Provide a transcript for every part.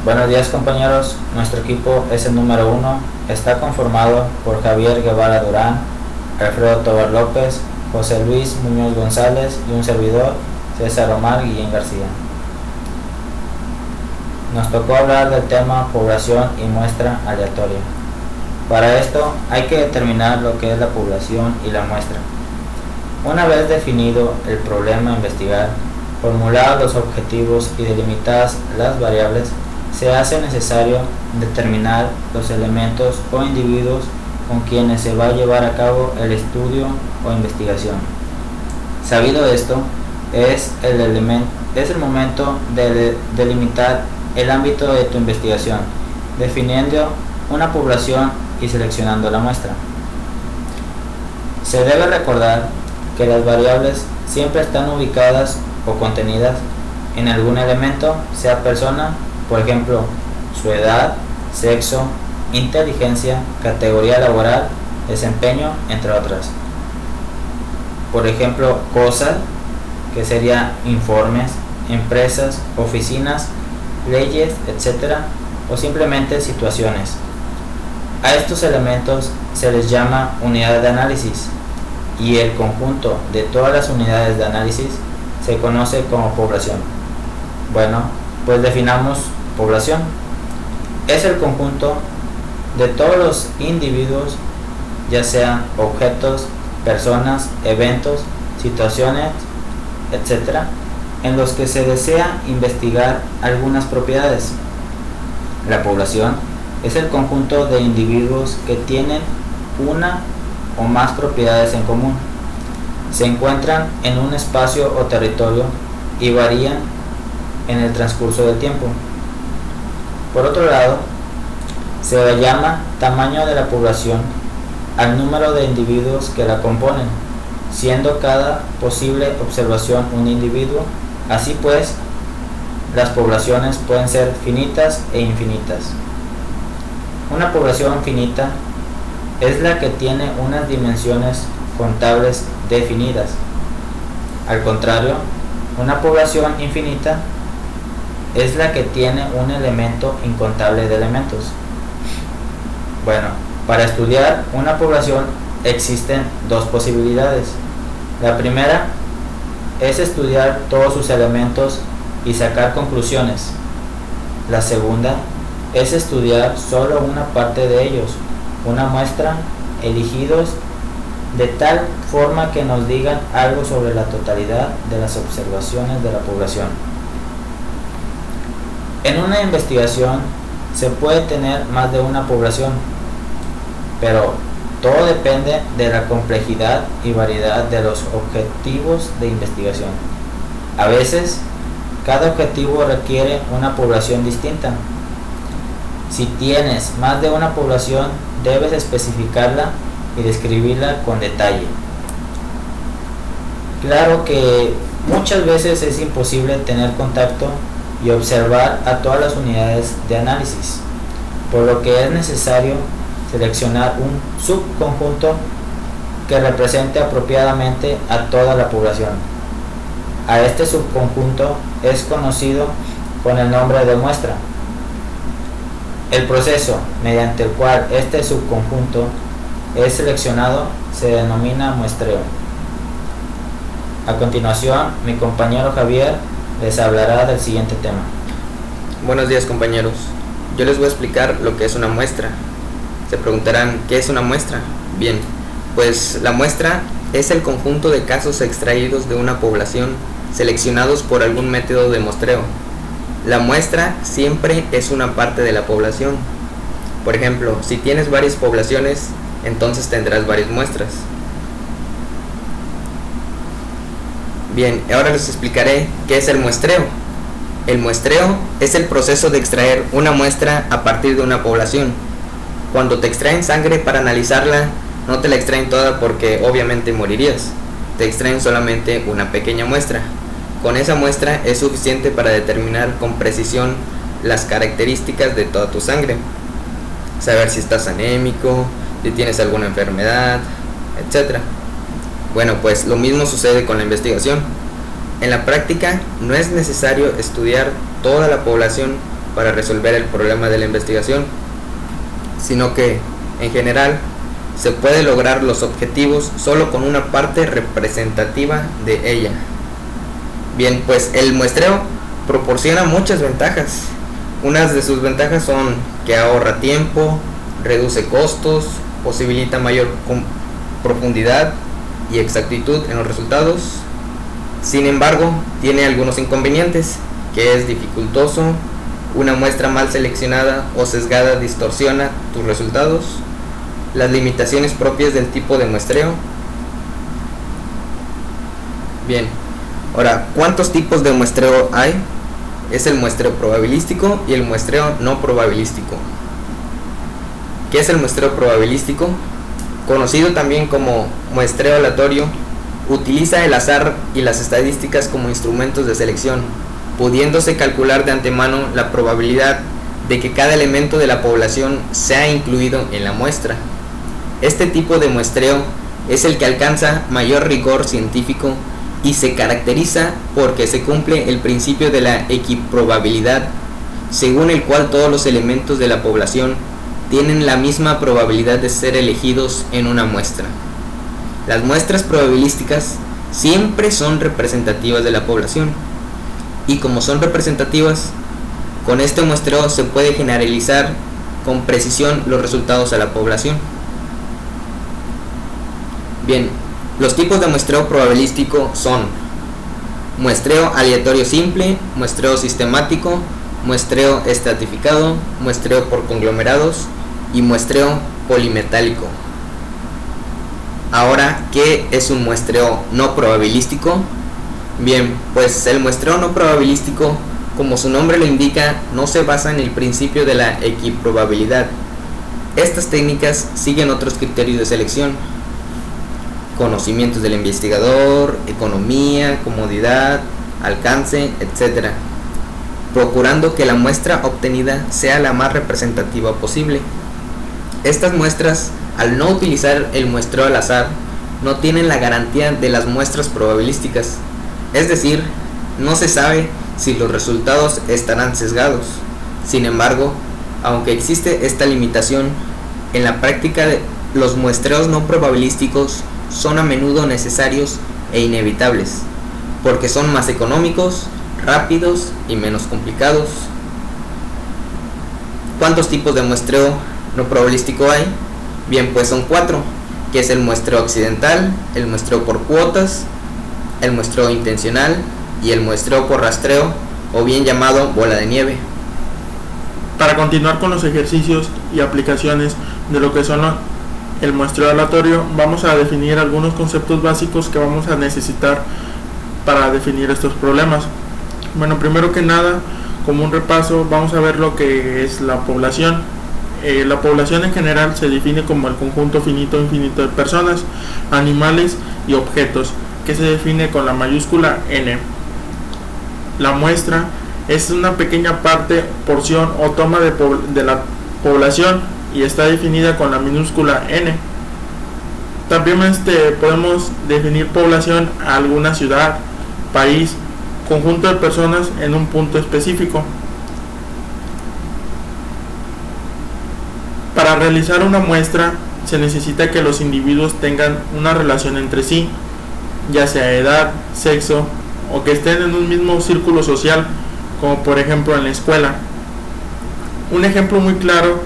Buenos días compañeros, nuestro equipo es el número 1, está conformado por Javier Guevara Durán, Alfredo Tobar López, José Luis Muñoz González y un servidor, César Omar Guillén García. Nos tocó hablar del tema población y muestra aleatoria. Para esto hay que determinar lo que es la población y la muestra. Una vez definido el problema a investigar, formulados los objetivos y delimitadas las variables, se hace necesario determinar los elementos o individuos con quienes se va a llevar a cabo el estudio o investigación. Sabido esto, es el momento de delimitar el ámbito de tu investigación, definiendo una población y seleccionando la muestra. Se debe recordar que las variables siempre están ubicadas o contenidas en algún elemento, sea persona, por ejemplo, su edad, sexo, inteligencia, categoría laboral, desempeño, entre otras. Por ejemplo, cosas, que sería informes, empresas, oficinas, leyes, etc. O simplemente situaciones. A estos elementos se les llama unidad de análisis y el conjunto de todas las unidades de análisis se conoce como población. Bueno, pues definamos población. Es el conjunto de todos los individuos, ya sean objetos, personas, eventos, situaciones, etc., en los que se desea investigar algunas propiedades. La población es el conjunto de individuos que tienen una o más propiedades en común. Se encuentran en un espacio o territorio y varían en el transcurso del tiempo. Por otro lado, se le llama tamaño de la población al número de individuos que la componen, siendo cada posible observación un individuo. Así pues, las poblaciones pueden ser finitas e infinitas. Una población finita es la que tiene unas dimensiones contables definidas. Al contrario, una población infinita es la que tiene un elemento incontable de elementos. Bueno, para estudiar una población existen dos posibilidades. La primera es estudiar todos sus elementos y sacar conclusiones. La segunda es estudiar solo una parte de ellos, una muestra, elegidos de tal forma que nos digan algo sobre la totalidad de las observaciones de la población. En una investigación se puede tener más de una población, pero todo depende de la complejidad y variedad de los objetivos de investigación. A veces, cada objetivo requiere una población distinta. Si tienes más de una población, debes especificarla y describirla con detalle. Claro que muchas veces es imposible tener contacto y observar a todas las unidades de análisis, por lo que es necesario seleccionar un subconjunto que represente apropiadamente a toda la población. A este subconjunto es conocido con el nombre de muestra. El proceso mediante el cual este subconjunto es seleccionado se denomina muestreo. A continuación, mi compañero Javier les hablará del siguiente tema. Buenos días compañeros, yo les voy a explicar lo que es una muestra. Se preguntarán, ¿qué es una muestra? Bien, pues la muestra es el conjunto de casos extraídos de una población seleccionados por algún método de muestreo. La muestra siempre es una parte de la población. Por ejemplo, si tienes varias poblaciones, entonces tendrás varias muestras. Bien, ahora les explicaré qué es el muestreo. El muestreo es el proceso de extraer una muestra a partir de una población. Cuando te extraen sangre para analizarla, no te la extraen toda porque obviamente morirías. Te extraen solamente una pequeña muestra. Con esa muestra es suficiente para determinar con precisión las características de toda tu sangre. Saber si estás anémico, si tienes alguna enfermedad, etc. Bueno, pues lo mismo sucede con la investigación. En la práctica no es necesario estudiar toda la población para resolver el problema de la investigación, sino que, en general, se puede lograr los objetivos solo con una parte representativa de ella. Bien, pues el muestreo proporciona muchas ventajas. Unas de sus ventajas son que ahorra tiempo, reduce costos, posibilita mayor profundidad y exactitud en los resultados. Sin embargo, tiene algunos inconvenientes, que es dificultoso, una muestra mal seleccionada o sesgada distorsiona tus resultados, las limitaciones propias del tipo de muestreo. Bien, ahora, ¿cuántos tipos de muestreo hay? Es el muestreo probabilístico y el muestreo no probabilístico. ¿Qué es el muestreo probabilístico? Conocido también como muestreo aleatorio, utiliza el azar y las estadísticas como instrumentos de selección, pudiéndose calcular de antemano la probabilidad de que cada elemento de la población sea incluido en la muestra. Este tipo de muestreo es el que alcanza mayor rigor científico y se caracteriza porque se cumple el principio de la equiprobabilidad, según el cual todos los elementos de la población tienen la misma probabilidad de ser elegidos en una muestra. Las muestras probabilísticas siempre son representativas de la población, y como son representativas, con este muestreo se puede generalizar con precisión los resultados a la población. Bien, los tipos de muestreo probabilístico son muestreo aleatorio simple, muestreo sistemático, muestreo estratificado, muestreo por conglomerados y muestreo polimetálico. Ahora, ¿qué es un muestreo no probabilístico? Bien, pues el muestreo no probabilístico, como su nombre lo indica, no se basa en el principio de la equiprobabilidad. Estas técnicas siguen otros criterios de selección: conocimientos del investigador, economía, comodidad, alcance, etc., procurando que la muestra obtenida sea la más representativa posible. Estas muestras, al no utilizar el muestreo al azar, no tienen la garantía de las muestras probabilísticas, es decir, no se sabe si los resultados estarán sesgados. Sin embargo, aunque existe esta limitación, en la práctica los muestreos no probabilísticos son a menudo necesarios e inevitables, porque son más económicos, rápidos y menos complicados. ¿Cuántos tipos de muestreo no probabilístico hay? Bien, pues son 4, que es el muestreo accidental, el muestreo por cuotas, el muestreo intencional y el muestreo por rastreo, o bien llamado bola de nieve. Para continuar con los ejercicios y aplicaciones de lo que son el muestreo aleatorio, vamos a definir algunos conceptos básicos que vamos a necesitar para definir estos problemas. Bueno, primero que nada, como un repaso, vamos a ver lo que es la población. La población en general se define como el conjunto finito o infinito de personas, animales y objetos, que se define con la mayúscula N. La muestra es una pequeña parte, porción o toma de la población y está definida con la minúscula N. También podemos definir población a alguna ciudad, país, conjunto de personas en un punto específico. Para realizar una muestra se necesita que los individuos tengan una relación entre sí, ya sea edad, sexo o que estén en un mismo círculo social, como por ejemplo en la escuela. Un ejemplo muy claro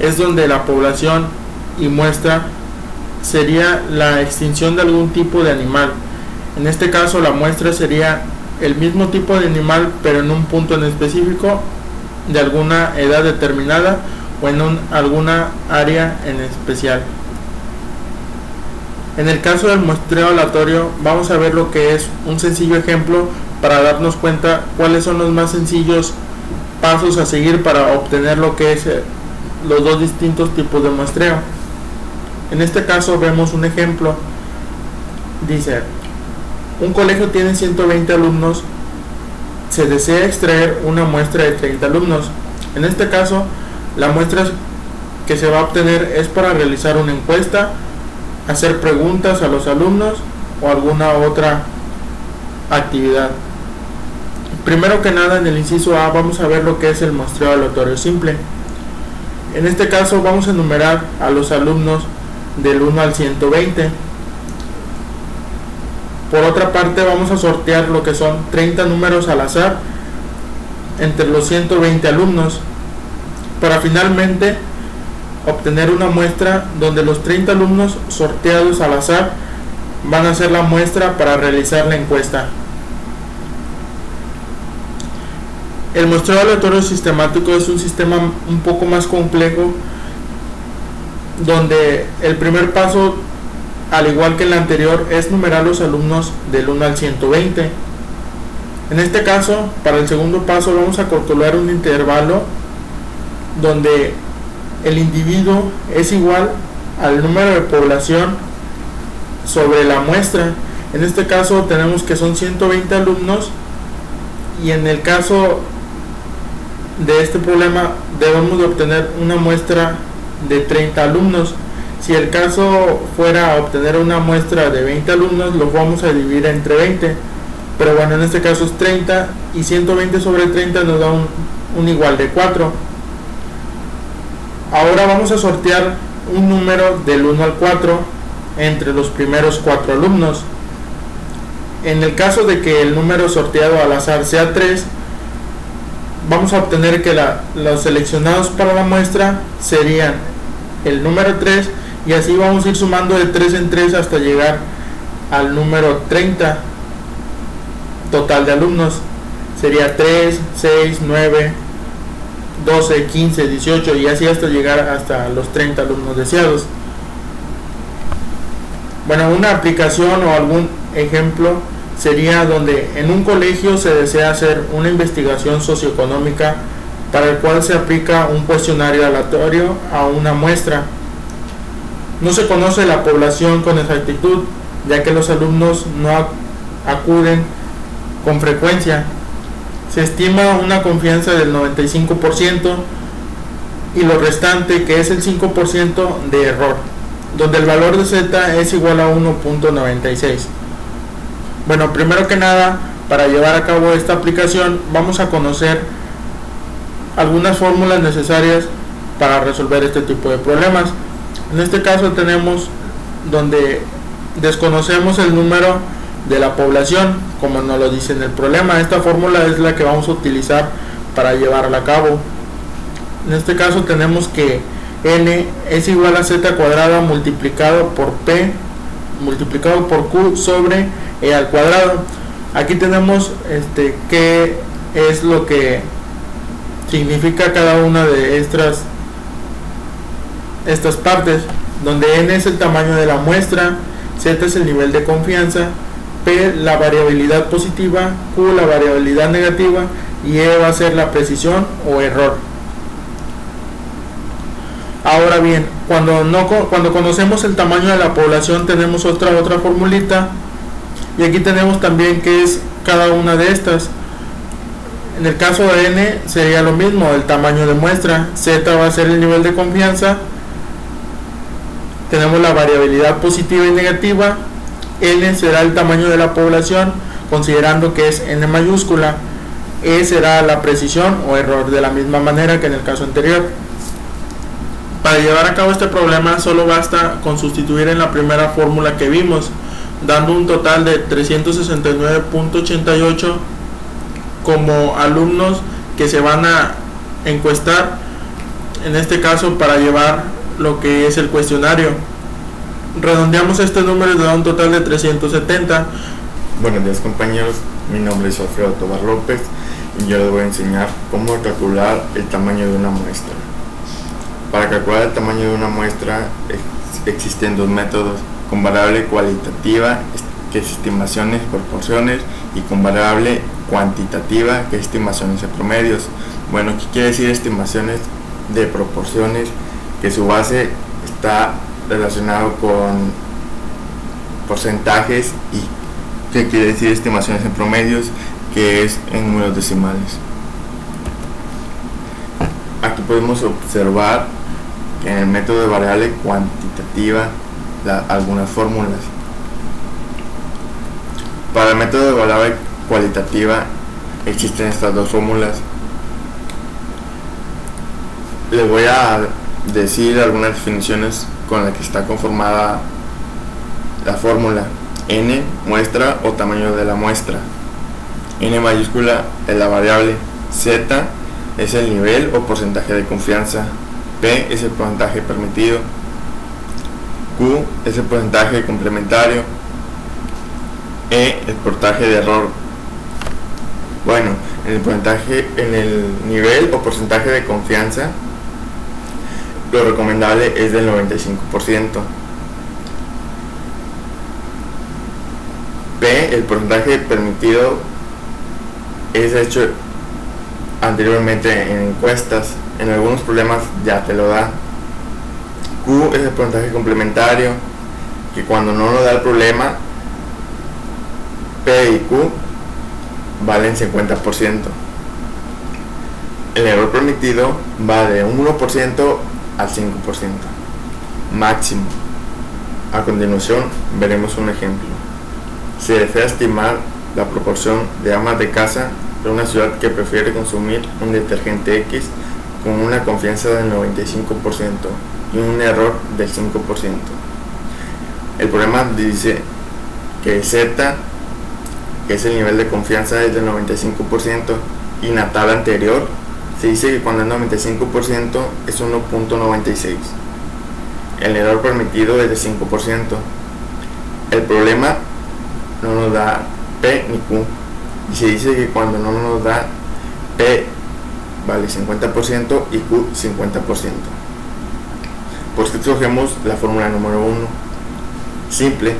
es donde la población y muestra sería la extinción de algún tipo de animal. En este caso la muestra sería el mismo tipo de animal, pero en un punto en específico de alguna edad determinada o en alguna área en especial. En el caso del muestreo aleatorio, vamos a ver lo que es un sencillo ejemplo para darnos cuenta cuáles son los más sencillos pasos a seguir para obtener lo que es los dos distintos tipos de muestreo. En este caso vemos un ejemplo. Dice: un colegio tiene 120 alumnos, se desea extraer una muestra de 30 alumnos. En este caso, la muestra que se va a obtener es para realizar una encuesta, hacer preguntas a los alumnos o alguna otra actividad. Primero que nada, en el inciso A vamos a ver lo que es el muestreo aleatorio simple. En este caso vamos a enumerar a los alumnos del 1 al 120. Por otra parte, vamos a sortear lo que son 30 números al azar entre los 120 alumnos para finalmente obtener una muestra donde los 30 alumnos sorteados al azar van a ser la muestra para realizar la encuesta. El muestreo aleatorio sistemático es un sistema un poco más complejo, donde el primer paso, al igual que el anterior, es numerar los alumnos del 1 al 120. En este caso, para el segundo paso vamos a calcular un intervalo donde el individuo es igual al número de población sobre la muestra. En este caso tenemos que son 120 alumnos, y en el caso de este problema debemos de obtener una muestra de 30 alumnos. Si el caso fuera obtener una muestra de 20 alumnos, lo vamos a dividir entre 20, pero bueno, en este caso es 30, y 120 sobre 30 nos da un igual de 4. Ahora vamos a sortear un número del 1 al 4 entre los primeros 4 alumnos. En el caso de que el número sorteado al azar sea 3, vamos a obtener que los seleccionados para la muestra serían el número 3, y así vamos a ir sumando de 3 en 3 hasta llegar al número 30 total de alumnos. Sería 3, 6, 9, 12, 15, 18 y así hasta llegar hasta los 30 alumnos deseados. Bueno, una aplicación o algún ejemplo sería donde en un colegio se desea hacer una investigación socioeconómica para el cual se aplica un cuestionario aleatorio a una muestra. No se conoce la población con exactitud, ya que los alumnos no acuden con frecuencia. Se estima una confianza del 95% y lo restante, que es el 5% de error, donde el valor de Z es igual a 1.96. Bueno, primero que nada, para llevar a cabo esta aplicación vamos a conocer algunas fórmulas necesarias para resolver este tipo de problemas. En este caso tenemos donde desconocemos el número de la población, como nos lo dice en el problema. Esta fórmula es la que vamos a utilizar para llevarla a cabo. En este caso tenemos que n es igual a z cuadrada multiplicado por p multiplicado por q sobre e al cuadrado. Aquí tenemos qué es lo que significa cada una de estas partes, donde n es el tamaño de la muestra, z es el nivel de confianza, p la variabilidad positiva, q la variabilidad negativa y e va a ser la precisión o error. Ahora bien, cuando conocemos el tamaño de la población tenemos otra formulita, y aquí tenemos también qué es cada una de estas. En el caso de n sería lo mismo, el tamaño de muestra, z va a ser el nivel de confianza, tenemos la variabilidad positiva y negativa, n será el tamaño de la población considerando que es n mayúscula, e será la precisión o error, de la misma manera que en el caso anterior. Para llevar a cabo este problema solo basta con sustituir en la primera fórmula que vimos, dando un total de 369.88 como alumnos que se van a encuestar, en este caso para llevar lo que es el cuestionario. Redondeamos este número y da un total de 370. Buenos días, compañeros, mi nombre es Alfredo Tobar López y yo les voy a enseñar cómo calcular el tamaño de una muestra. Para calcular el tamaño de una muestra existen dos métodos: con variable cualitativa, que es estimaciones, proporciones, y con variable cuantitativa, que es estimaciones de promedios. Bueno, ¿qué quiere decir estimaciones de proporciones? Que su base está relacionado con porcentajes, y ¿qué quiere decir estimaciones en promedios? Que es en números decimales. Aquí podemos observar que en el método de variable cuantitativa algunas fórmulas. Para el método de variable cualitativa, existen estas dos fórmulas. Les voy a decir algunas definiciones con las que está conformada la fórmula. N, muestra o tamaño de la muestra. N mayúscula es la variable. Z es el nivel o porcentaje de confianza. P es el porcentaje permitido. Q es el porcentaje complementario. E el porcentaje de error. Bueno, en el nivel o porcentaje de confianza, lo recomendable es del 95%. P, el porcentaje permitido, es hecho anteriormente en encuestas. En algunos problemas ya te lo da. Q es el porcentaje complementario, que cuando no lo da el problema, P y Q valen 50%. El error permitido va de un 1% al 5% máximo. A continuación veremos un ejemplo. Se desea estimar la proporción de amas de casa de una ciudad que prefiere consumir un detergente X con una confianza del 95% y un error del 5%. El problema dice que Z, que es el nivel de confianza, es del 95%, y en la tabla anterior se dice que cuando es 95% es 1.96. El error permitido es de 5%. El problema no nos da P ni Q, y se dice que cuando no nos da P vale 50% y Q 50%. ¿Por qué escogemos la fórmula número 1? Simple,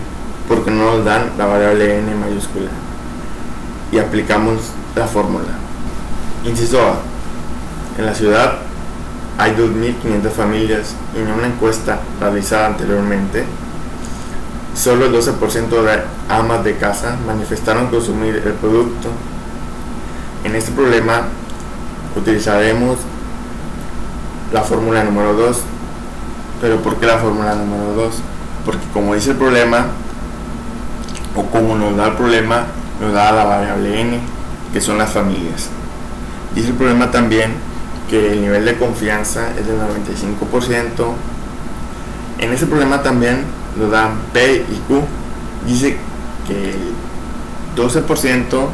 porque no nos dan la variable N mayúscula, y aplicamos la fórmula. Inciso A. En la ciudad hay 2.500 familias, y en una encuesta realizada anteriormente, solo el 12% de amas de casa manifestaron consumir el producto. En este problema utilizaremos la fórmula número 2. ¿Pero por qué la fórmula número 2? Porque como dice el problema, o como nos da el problema, nos da la variable N, que son las familias. Dice el problema también que el nivel de confianza es del 95%. En ese problema también nos dan P y Q. Dice que el 12%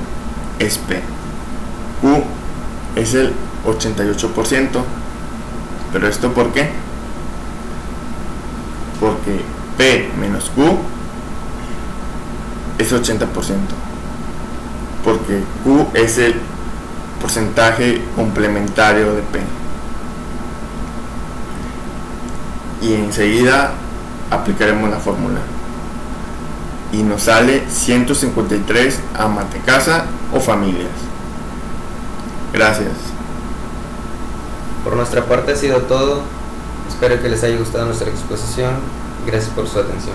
es P, Q es el 88%. ¿Pero esto por qué? Porque P menos Q es 80%, porque Q es el porcentaje complementario de P. Y enseguida aplicaremos la fórmula y nos sale 153 amas de casa o familias. Gracias. Por nuestra parte ha sido todo. Espero que les haya gustado nuestra exposición. Gracias por su atención.